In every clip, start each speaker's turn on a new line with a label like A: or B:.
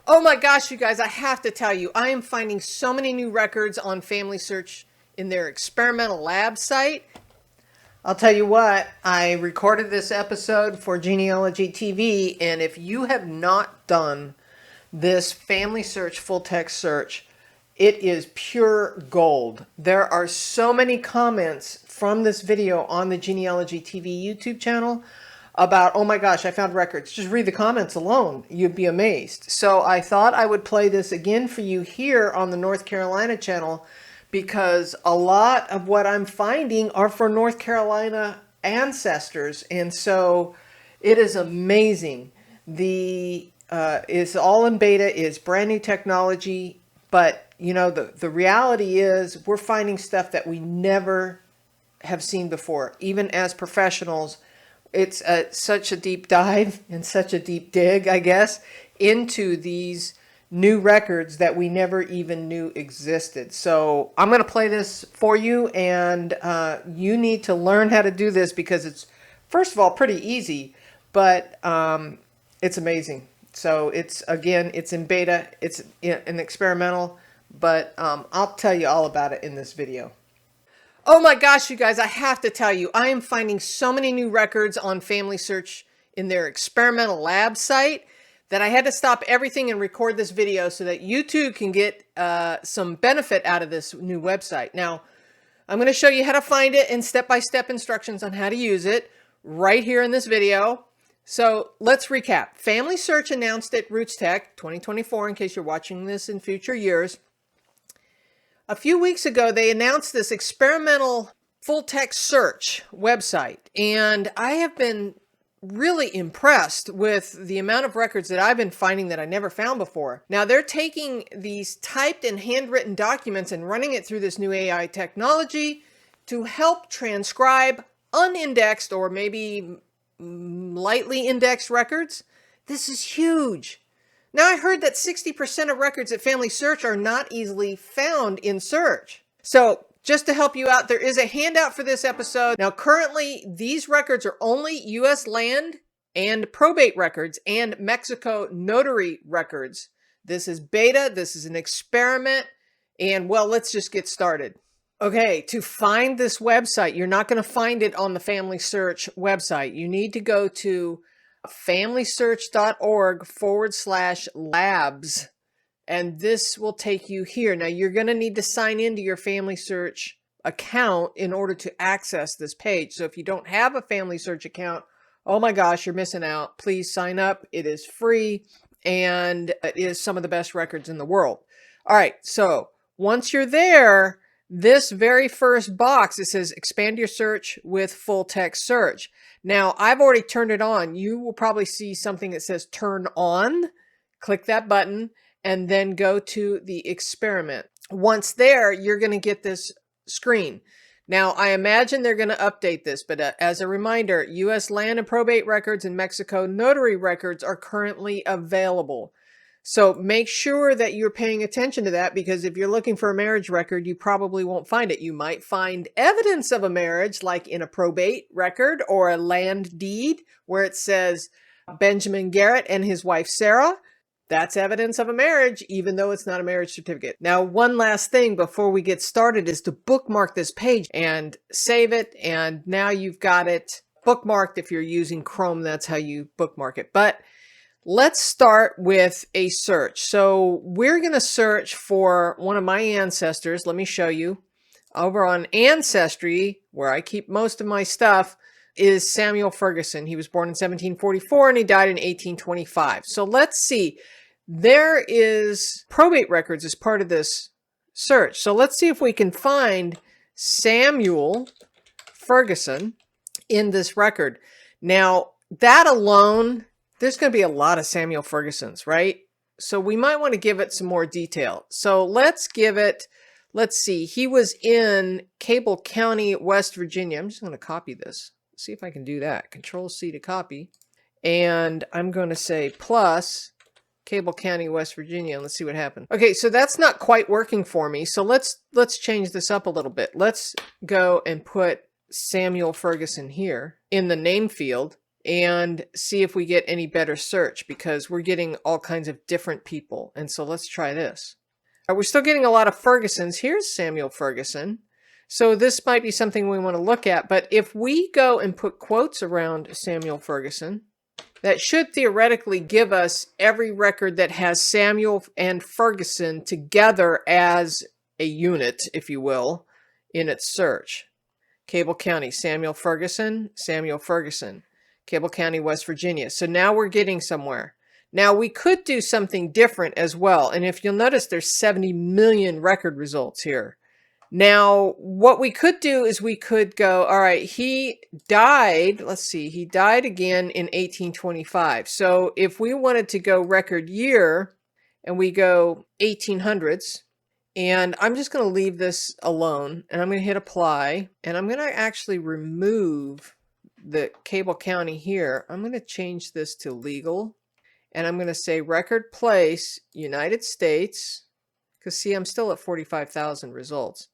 A: Oh my gosh, you guys, I have to tell you, I am finding so many new records on FamilySearch in their experimental lab site. I'll tell you what, I recorded this episode for Genealogy TV, and if you have not done this FamilySearch full text search, it is pure gold. There are so many comments from this video on the Genealogy TV YouTube channel about, oh my gosh, I found records. Just read the comments alone. You'd be amazed. So I thought I would play this again for you here on the North Carolina channel because a lot of what I'm finding are for North Carolina ancestors. And so it is amazing. It's all in beta, it's brand new technology, but you know, the reality is we're finding stuff that we never have seen before, even as professionals. It's such a deep dive and such a deep dig, I guess, into these new records that we never even knew existed. So I'm going to play this for you, and you need to learn how to do this because it's, first of all, pretty easy, but it's amazing. So it's in beta, it's an experimental, but I'll tell you all about it in this video. Oh my gosh, you guys, I have to tell you, I am finding so many new records on FamilySearch in their experimental lab site that I had to stop everything and record this video so that you too can get some benefit out of this new website. Now, I'm going to show you how to find it and step-by-step instructions on how to use it right here in this video. So let's recap. FamilySearch announced at RootsTech 2024, in case you're watching this in future years. A few weeks ago, they announced this experimental full text search website, and I have been really impressed with the amount of records that I've been finding that I never found before. Now, they're taking these typed and handwritten documents and running it through this new AI technology to help transcribe unindexed or maybe lightly indexed records. This is huge. Now, I heard that 60% of records at FamilySearch are not easily found in search. So just to help you out, there is a handout for this episode. Now, currently, these records are only U.S. land and probate records and Mexico notary records. This is beta. This is an experiment. And, well, let's just get started. Okay, to find this website, you're not going to find it on the FamilySearch website. You need to go to FamilySearch.org/labs, and this will take you here. Now, you're going to need to sign into your FamilySearch account in order to access this page. So if you don't have a FamilySearch account, oh my gosh, you're missing out. Please sign up. It is free, and it is some of the best records in the world. All right, so once you're there, this very first box, it says expand your search with full text search. Now, I've already turned it on. You will probably see something that says turn on. Click that button and then go to the experiment. Once there, you're going to get this screen. Now, I imagine they're going to update this, but as a reminder, U.S. land and probate records and Mexico notary records are currently available. So make sure that you're paying attention to that, because if you're looking for a marriage record, you probably won't find it. You might find evidence of a marriage, like in a probate record or a land deed where it says Benjamin Garrett and his wife Sarah. That's evidence of a marriage, even though it's not a marriage certificate. Now, one last thing before we get started is to bookmark this page and save it. And now you've got it bookmarked. If you're using Chrome, that's how you bookmark it. But let's start with a search. So we're going to search for one of my ancestors. Let me show you. Over on Ancestry, where I keep most of my stuff, is Samuel Ferguson. He was born in 1744 and he died in 1825. So let's see. There is probate records as part of this search. So let's see if we can find Samuel Ferguson in this record. Now, that alone, there's going to be a lot of Samuel Fergusons, right? So we might want to give it some more detail. So let's give it, let's see, he was in Cable County, West Virginia. I'm just going to copy this. See if I can do that. Control-C to copy. And I'm going to say plus Cable County, West Virginia. Let's see what happens. Okay, so that's not quite working for me. So let's change this up a little bit. Let's go and put Samuel Ferguson here in the name field. and see if we get any better search, because we're getting all kinds of different people. And so let's try this. We're still getting a lot of Fergusons. Here's Samuel Ferguson. So this might be something we want to look at. But if we go and put quotes around Samuel Ferguson, that should theoretically give us every record that has Samuel and Ferguson together as a unit, if you will, in its search. Cable County, Samuel Ferguson, Cable County, West Virginia. So now we're getting somewhere. Now we could do something different as well. And if you'll notice, there's 70 million record results here. Now, what we could do is we could go, all right, he died, let's see, he died again in 1825. So if we wanted to go record year and we go 1800s, and I'm just going to leave this alone and I'm going to hit apply, and I'm going to actually remove the Cable County here. I'm going to change this to legal, and I'm going to say record place, United States, because see, I'm still at 45,000 results.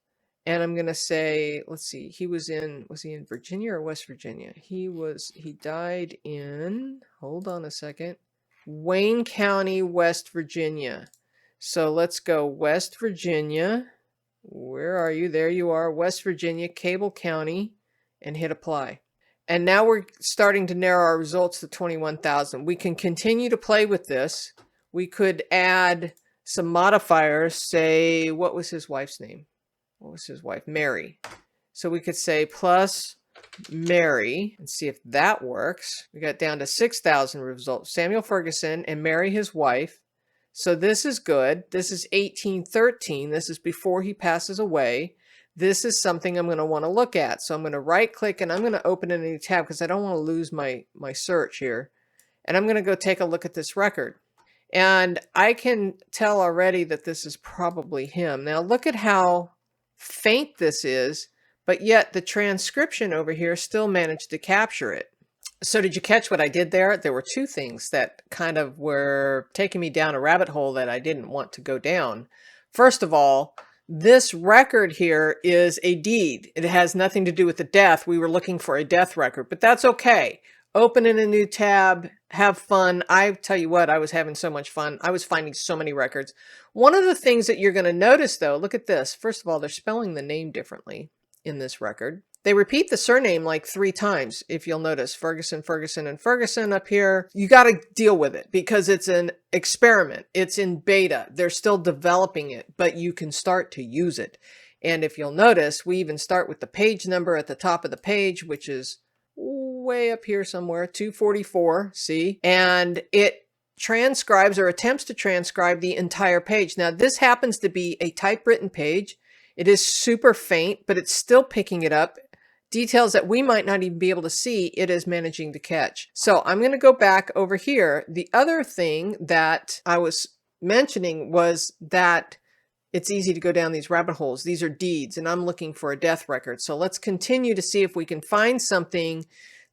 A: And I'm going to say, let's see, was he in Virginia or West Virginia? He died in, hold on a second, Wayne County, West Virginia. So let's go West Virginia. Where are you? There you are, West Virginia, Cable County, and hit apply. And now we're starting to narrow our results to 21,000. We can continue to play with this. We could add some modifiers, say, what was his wife's name? What was his wife? Mary. So we could say plus Mary and see if that works. We got down to 6,000 results. Samuel Ferguson and Mary, his wife. So this is good. This is 1813. This is before he passes away. This is something I'm going to want to look at. So I'm going to right click and I'm going to open a new tab because I don't want to lose my search here. And I'm going to go take a look at this record. And I can tell already that this is probably him. Now look at how faint this is, but yet the transcription over here still managed to capture it. So did you catch what I did there? There were two things that kind of were taking me down a rabbit hole that I didn't want to go down. First of all, this record here is a deed. It has nothing to do with the death. We were looking for a death record, but that's okay. Open in a new tab, have fun. I tell you what, I was having so much fun. I was finding so many records. One of the things that you're going to notice, though, look at this. First of all, they're spelling the name differently in this record. They repeat the surname like 3 times, if you'll notice. Ferguson, Ferguson, and Ferguson up here. You got to deal with it because it's an experiment. It's in beta. They're still developing it, but you can start to use it. And if you'll notice, we even start with the page number at the top of the page, which is way up here somewhere, 244, see? And it transcribes or attempts to transcribe the entire page. Now, this happens to be a typewritten page. It is super faint, but it's still picking it up. Details that we might not even be able to see, it is managing to catch. So I'm going to go back over here. The other thing that I was mentioning was that it's easy to go down these rabbit holes. These are deeds, and I'm looking for a death record. So let's continue to see if we can find something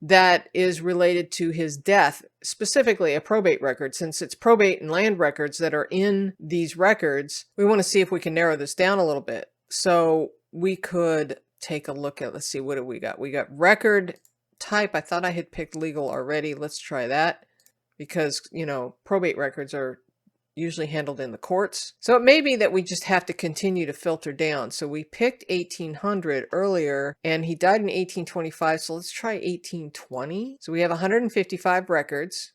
A: that is related to his death, specifically a probate record. Since it's probate and land records that are in these records, we want to see if we can narrow this down a little bit. So we could take a look at, let's see, what do we got? We got record type. I thought I had picked legal already. Let's try that because, you know, probate records are usually handled in the courts. So it may be that we just have to continue to filter down. So we picked 1800 earlier and he died in 1825. So let's try 1820. So we have 155 records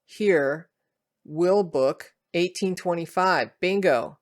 A: here. Will book 1825. Bingo.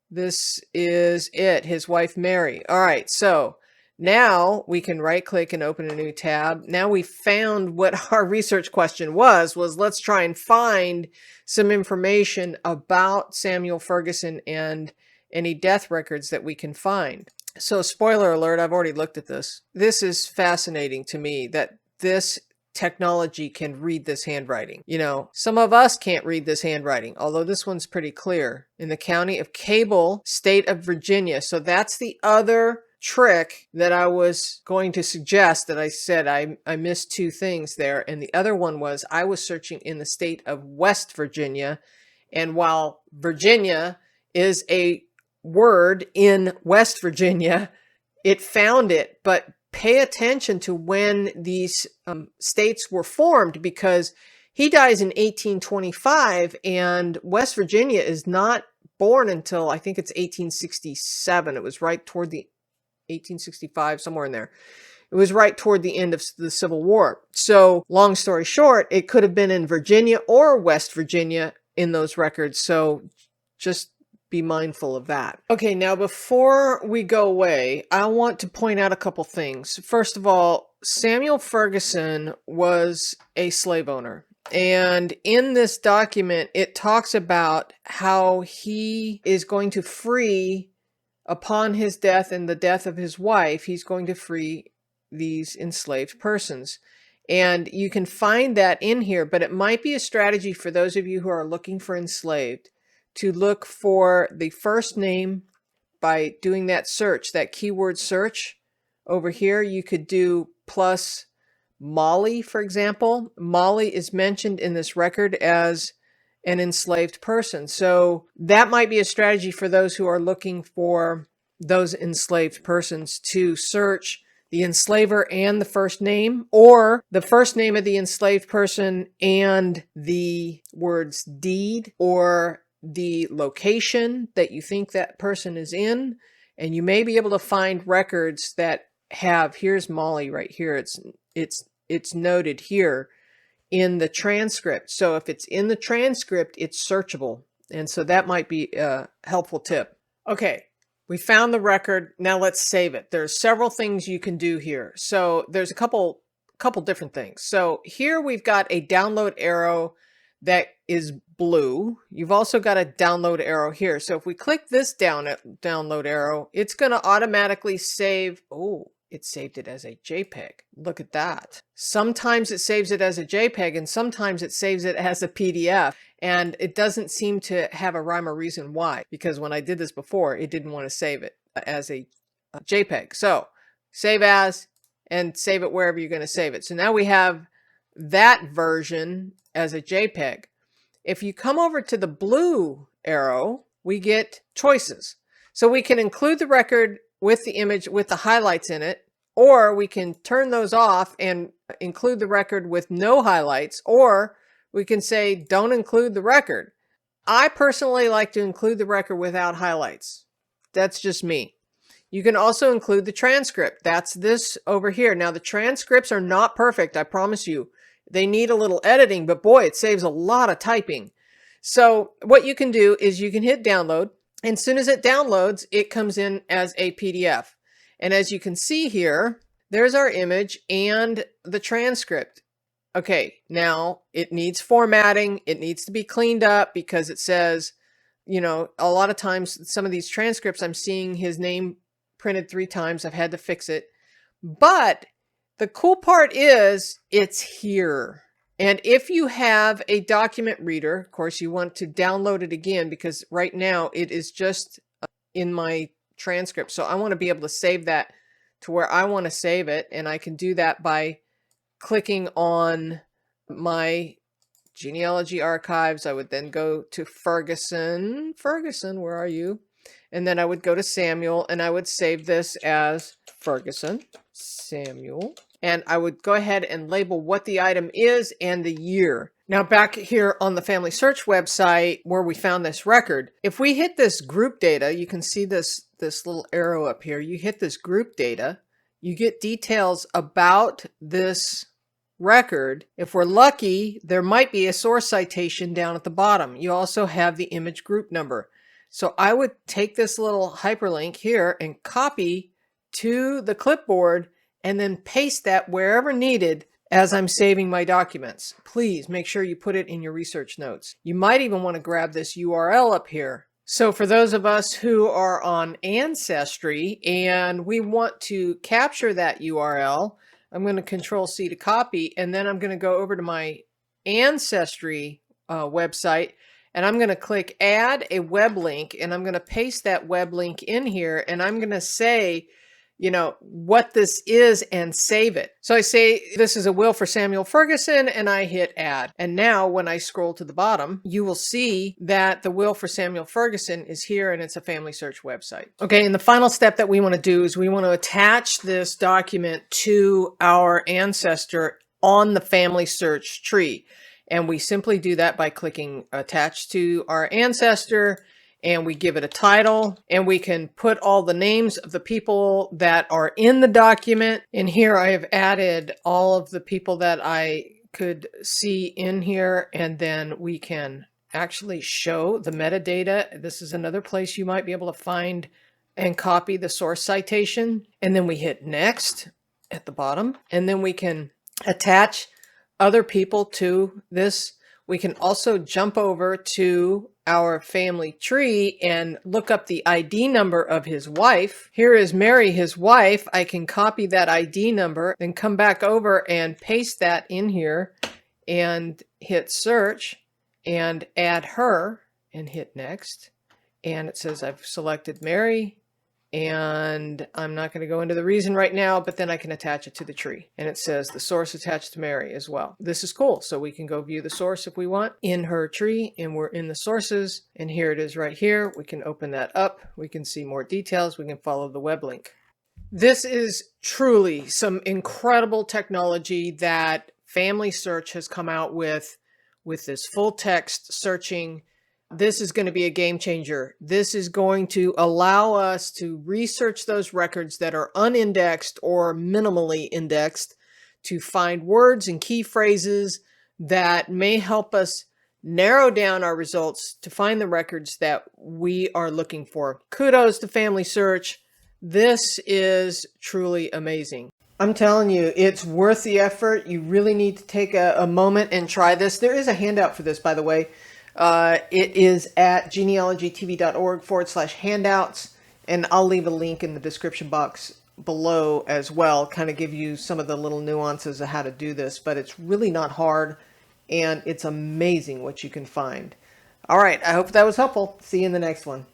A: This is it. His wife, Mary. All right. So now we can right click and open a new tab. Now we found what our research question was let's try and find some information about Samuel Ferguson and any death records that we can find. So spoiler alert, I've already looked at this. This is fascinating to me that this technology can read this handwriting. You know, some of us can't read this handwriting, although this one's pretty clear. In the county of Cable, state of Virginia. So that's the other trick that I was going to suggest that I said I missed 2 things there. And the other one was I was searching in the state of West Virginia. And while Virginia is a word in West Virginia, it found it, but pay attention to when these states were formed, because he dies in 1825 and West Virginia is not born until I think it's 1867. It was right toward the 1865, somewhere in there. It was right toward the end of the Civil War. So long story short, it could have been in Virginia or West Virginia in those records. So just be mindful of that. Okay, now before we go away, I want to point out a couple things. First of all, Samuel Ferguson was a slave owner. And in this document, it talks about how he is going to free, upon his death and the death of his wife, he's going to free these enslaved persons. And you can find that in here, but it might be a strategy for those of you who are looking for enslaved to look for the first name by doing that search, that keyword search. Over here, you could do plus Molly, for example. Molly is mentioned in this record as an enslaved person. So that might be a strategy for those who are looking for those enslaved persons to search the enslaver and the first name, or the first name of the enslaved person and the words deed, or the location that you think that person is in. And you may be able to find records that have, here's Molly right here. It's noted here in the transcript. So if it's in the transcript, it's searchable. And so that might be a helpful tip. Okay, we found the record. Now let's save it. There's several things you can do here. So there's a couple different things. So here we've got a download arrow that is blue. You've also got a download arrow here. So if we click this download arrow, it's going to automatically save. Oh, it saved it as a JPEG. Look at that. Sometimes it saves it as a JPEG and sometimes it saves it as a PDF. And it doesn't seem to have a rhyme or reason why, because when I did this before, it didn't want to save it as a JPEG. So save as and save it wherever you're going to save it. So now we have that version as a JPEG. If you come over to the blue arrow, we get choices. So we can include the record with the image with the highlights in it, or we can turn those off and include the record with no highlights, or we can say don't include the record. I personally like to include the record without highlights. That's just me. You can also include the transcript. That's this over here. Now the transcripts are not perfect, I promise you. They need a little editing, but boy, it saves a lot of typing. So what you can do is you can hit download, and as soon as it downloads, it comes in as a PDF. And as you can see here, there's our image and the transcript. Okay, now it needs formatting. It needs to be cleaned up because it says, you know, a lot of times some of these transcripts, I'm seeing his name printed 3 times. I've had to fix it. But the cool part is it's here. And if you have a document reader, of course, you want to download it again because right now it is just in my transcript. So I want to be able to save that to where I want to save it. And I can do that by clicking on my genealogy archives. I would then go to Ferguson. Ferguson, where are you? And then I would go to Samuel and I would save this as Ferguson, Samuel. And I would go ahead and label what the item is and the year. Now back here on the FamilySearch website where we found this record, if we hit this group data, you can see this little arrow up here. You hit this group data, you get details about this record. If we're lucky, there might be a source citation down at the bottom. You also have the image group number. So I would take this little hyperlink here and copy to the clipboard and then paste that wherever needed as I'm saving my documents. Please make sure you put it in your research notes. You might even want to grab this URL up here. So for those of us who are on Ancestry and we want to capture that URL, I'm going to Control-C to copy, and then I'm going to go over to my Ancestry website, and I'm going to click Add a Web Link, and I'm going to paste that web link in here, and I'm going to say, what this is and save it. So I say, this is a will for Samuel Ferguson, and I hit add. And now when I scroll to the bottom, you will see that the will for Samuel Ferguson is here, and it's a FamilySearch website. Okay, and the final step that we want to do is we want to attach this document to our ancestor on the FamilySearch tree. And we simply do that by clicking attach to our ancestor, and we give it a title, and we can put all the names of the people that are in the document. And here I have added all of the people that I could see in here, and then we can actually show the metadata. This is another place you might be able to find and copy the source citation. And then we hit next at the bottom, and then we can attach other people to this. We can also jump over to our family tree and look up the ID number of his wife. Here is Mary, his wife. I can copy that ID number, then come back over and paste that in here and hit search and add her and hit next. And it says I've selected Mary, and I'm not going to go into the reason right now, but then I can attach it to the tree. And it says the source attached to Mary as well. This is cool. So we can go view the source if we want in her tree, and we're in the sources. And here it is right here. We can open that up. We can see more details. We can follow the web link. This is truly some incredible technology that FamilySearch has come out with this full text searching. This is going to be a game changer. This is going to allow us to research those records that are unindexed or minimally indexed to find words and key phrases that may help us narrow down our results to find the records that we are looking for. Kudos to FamilySearch. This is truly amazing. I'm telling you, it's worth the effort. You really need to take a moment and try this. There is a handout for this, by the way. It is at genealogytv.org/handouts, and I'll leave a link in the description box below as well, kind of give you some of the little nuances of how to do this, but it's really not hard, and it's amazing what you can find. All right, I hope that was helpful. See you in the next one.